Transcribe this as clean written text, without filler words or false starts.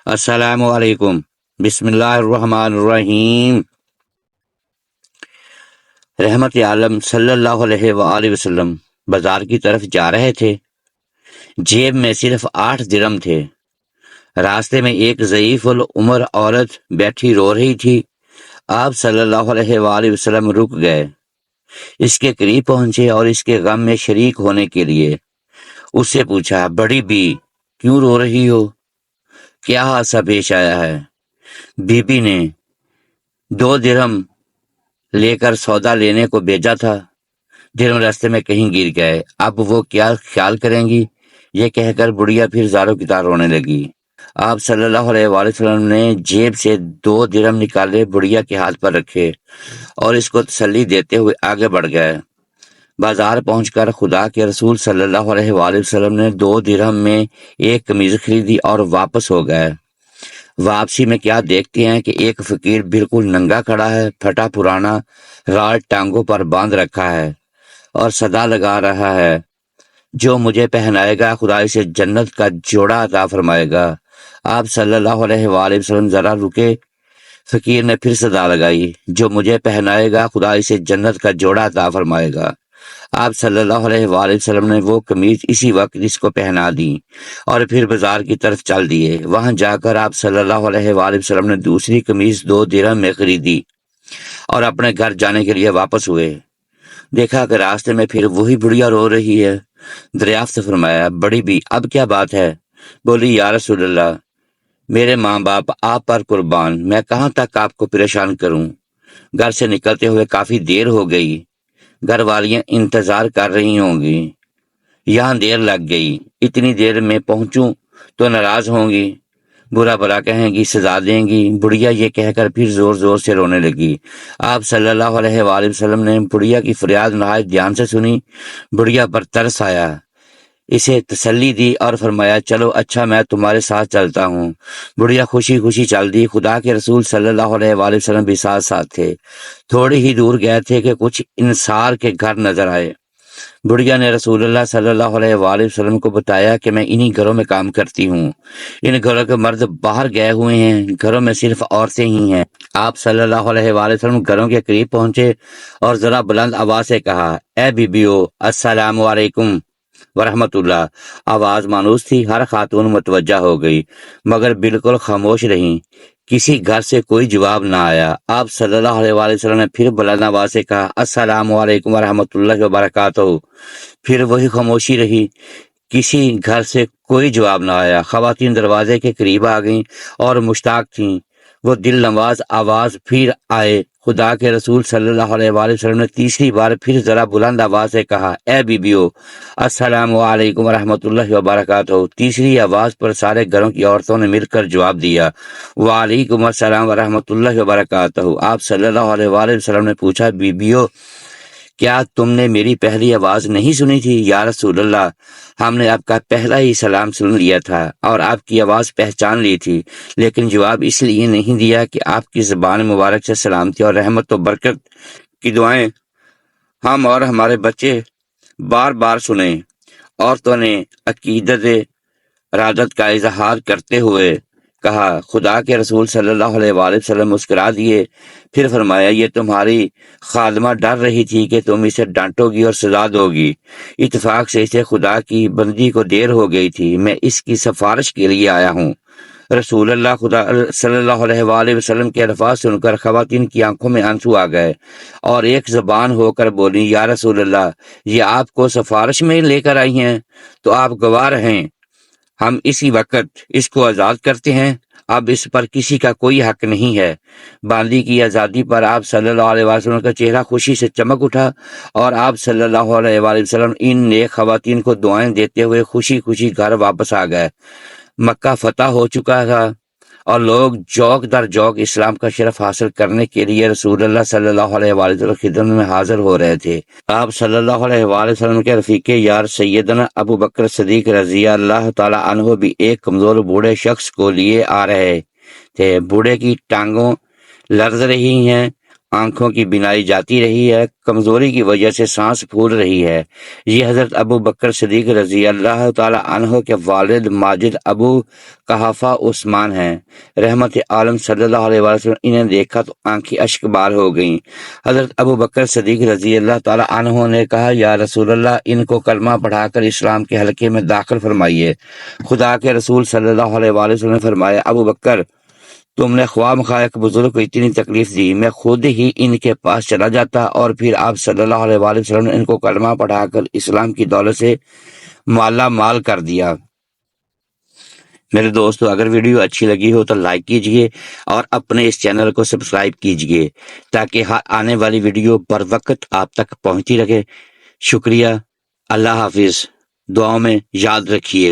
السلام علیکم۔ بسم اللہ الرحمن الرحیم۔ رحمت عالم صلی اللہ علیہ وآلہ وسلم بازار کی طرف جا رہے تھے۔ جیب میں صرف 8 درم تھے۔ راستے میں ایک ضعیف العمر عورت بیٹھی رو رہی تھی۔ آپ صلی اللہ علیہ وآلہ وسلم رک گئے، اس کے قریب پہنچے اور اس کے غم میں شریک ہونے کے لیے اس سے پوچھا، بڑی بی کیوں رو رہی ہو؟ کیا حادثہ پیش آیا ہے؟ بی بی نے 2 درہم لے کر سودا لینے کو بھیجا تھا، درہم راستے میں کہیں گر گئے، اب وہ کیا خیال کریں گی؟ یہ کہہ کر بڑھیا پھر زاروں کی طرح رونے لگی۔ آپ صلی اللہ علیہ وآلہ وسلم نے جیب سے 2 درہم نکالے، بڑھیا کے ہاتھ پر رکھے اور اس کو تسلی دیتے ہوئے آگے بڑھ گئے۔ بازار پہنچ کر خدا کے رسول صلی اللہ علیہ وآلہ وسلم نے 2 درہم میں ایک قمیض خریدی اور واپس ہو گئے۔ واپسی میں کیا دیکھتے ہیں کہ ایک فقیر بالکل ننگا کھڑا ہے، پھٹا پرانا راڑ ٹانگوں پر باندھ رکھا ہے اور صدا لگا رہا ہے، جو مجھے پہنائے گا خدا اسے جنت کا جوڑا عطا فرمائے گا۔ آپ صلی اللہ علیہ وآلہ وسلم ذرا رکے۔ فقیر نے پھر صدا لگائی، جو مجھے پہنائے گا خدا اسے جنت کا جوڑا عطا فرمائے گا۔ آپ صلی اللہ علیہ وآلہ وسلم نے وہ قمیض اسی وقت اس کو پہنا دی اور پھر بازار کی طرف چل دیے۔ وہاں جا کر آپ صلی اللہ علیہ وآلہ وسلم نے دوسری قمیض 2 درہم میں خریدی اور اپنے گھر جانے کے لیے واپس ہوئے۔ دیکھا کہ راستے میں پھر وہی بڑھیا رو رہی ہے۔ دریافت فرمایا، بڑی بھی اب کیا بات ہے؟ بولی، یا رسول اللہ، میرے ماں باپ آپ پر قربان، میں کہاں تک آپ کو پریشان کروں؟ گھر سے نکلتے ہوئے کافی دیر ہو گئی، گھر والیاں انتظار کر رہی ہوں گی، یہاں دیر لگ گئی، اتنی دیر میں پہنچوں تو ناراض ہوں گی، برا بھلا کہیں گی، سزا دیں گی۔ بڑھیا یہ کہہ کر پھر زور زور سے رونے لگی۔ آپ صلی اللہ علیہ وآلہ وسلم نے بڑھیا کی فریاد نہایت دھیان سے سنی۔ بڑھیا پر ترس آیا، اسے تسلی دی اور فرمایا، چلو اچھا میں تمہارے ساتھ چلتا ہوں۔ بڑھیا خوشی خوشی چل دی۔ خدا کے رسول صلی اللہ علیہ وآلہ وسلم بھی ساتھ ساتھ تھے۔ تھوڑی ہی دور گئے تھے کہ کچھ انصار کے گھر نظر آئے۔ بڑھیا نے رسول اللہ صلی اللہ علیہ وآلہ وسلم کو بتایا کہ میں انہی گھروں میں کام کرتی ہوں، ان گھروں کے مرد باہر گئے ہوئے ہیں، گھروں میں صرف عورتیں ہی ہیں۔ آپ صلی اللہ علیہ وآلہ وسلم گھروں کے قریب پہنچے اور ذرا بلند آواز سے کہا، اے بیبیو، السلام علیکم ورحمۃ اللہ۔ آواز مانوس تھی، ہر خاتون متوجہ ہو گئی مگر بالکل خاموش رہیں، کسی گھر سے کوئی جواب نہ آیا۔ آپ صلی اللہ علیہ وآلہ وسلم نے پھر بلند آواز سے کہا، السلام علیکم ورحمۃ اللہ وبرکاتہ۔ پھر وہی خاموشی رہی، کسی گھر سے کوئی جواب نہ آیا۔ خواتین دروازے کے قریب آ گئیں اور مشتاق تھیں، وہ دل نواز آواز پھر آئے۔ خدا کے رسول صلی اللہ علیہ وآلہ وسلم نے تیسری بار پھر ذرا بلند آواز سے کہا، اے بیبیو، السلام علیکم ورحمۃ اللہ وبرکاتہ۔ تیسری آواز پر سارے گھروں کی عورتوں نے مل کر جواب دیا، وعلیکم السلام ورحمۃ اللہ وبرکاتہ۔ آپ صلی اللہ علیہ وآلہ وسلم نے پوچھا، بیبیو، کیا تم نے میری پہلی آواز نہیں سنی تھی؟ یا رسول اللہ، ہم نے آپ کا پہلا ہی سلام سن لیا تھا اور آپ کی آواز پہچان لی تھی، لیکن جواب اس لیے نہیں دیا کہ آپ کی زبان مبارک سے سلامتی اور رحمت و برکت کی دعائیں ہم اور ہمارے بچے بار بار سنیں۔ عورتوں نے عقیدت ارادت کا اظہار کرتے ہوئے کہا، خدا کے رسول صلی اللہ علیہ وآلہ وسلم مسکرا دیے، پھر فرمایا، یہ تمہاری خادمہ ڈر رہی تھی کہ تم اسے ڈانٹو گی اور سزا دو گی، اتفاق سے اسے خدا کی بندی کو دیر ہو گئی تھی، میں اس کی سفارش کے لیے آیا ہوں۔ رسول اللہ خدا صلی اللہ علیہ وآلہ وسلم کے الفاظ سن کر خواتین کی آنکھوں میں آنسو آ گئے اور ایک زبان ہو کر بولی، یا رسول اللہ، یہ آپ کو سفارش میں لے کر آئی ہیں تو آپ گواہ ہیں، ہم اسی وقت اس کو آزاد کرتے ہیں، اب اس پر کسی کا کوئی حق نہیں ہے۔ باندی کی آزادی پر آپ صلی اللہ علیہ وسلم کا چہرہ خوشی سے چمک اٹھا اور آپ صلی اللہ علیہ وآلہ وسلم ان نیک خواتین کو دعائیں دیتے ہوئے خوشی خوشی گھر واپس آ گئے۔ مکہ فتح ہو چکا تھا اور لوگ جوک در جوک اسلام کا شرف حاصل کرنے کے لیے رسول اللہ صلی اللہ علیہ وآلہ وسلم کی خدمت میں حاضر ہو رہے تھے۔ آپ صلی اللہ علیہ وآلہ وسلم کے رفیق یار سیدنا ابو بکر صدیق رضی اللہ تعالی عنہ بھی ایک کمزور بوڑھے شخص کو لیے آ رہے تھے۔ بوڑھے کی ٹانگوں لرز رہی ہیں آنکھوں کی بینائی جاتی رہی ہے، کمزوری کی وجہ سے سانس پھول رہی ہے۔ یہ حضرت ابو بکر صدیق رضی اللہ تعالی عنہ کے والد ماجد ابو قحافہ عثمان ہیں، رحمت عالم صلی اللہ علیہ وسلم۔ انہیں دیکھا تو آنکھیں اشک بار ہو گئیں۔ حضرت ابو بکر صدیق رضی اللہ تعالی عنہ نے کہا، یا رسول اللہ، ان کو کلمہ پڑھا کر اسلام کے حلقے میں داخل فرمائیے۔ خدا کے رسول صلی اللہ علیہ وسلم نے فرمایا، ابو بکر، تم نے خواہ مخواہ ایک بزرگ کو اتنی تکلیف دی، میں خود ہی ان کے پاس چلا جاتا اور پھر آپ صلی اللہ علیہ وسلم نے ان کو کلمہ پڑھا کر اسلام کی دولت سے مالا مال کر دیا۔ میرے دوستو، اگر ویڈیو اچھی لگی ہو تو لائک کیجئے اور اپنے اس چینل کو سبسکرائب کیجئے تاکہ آنے والی ویڈیو بر وقت آپ تک پہنچتی رہے۔ شکریہ، اللہ حافظ، دعاؤں میں یاد رکھیے گا۔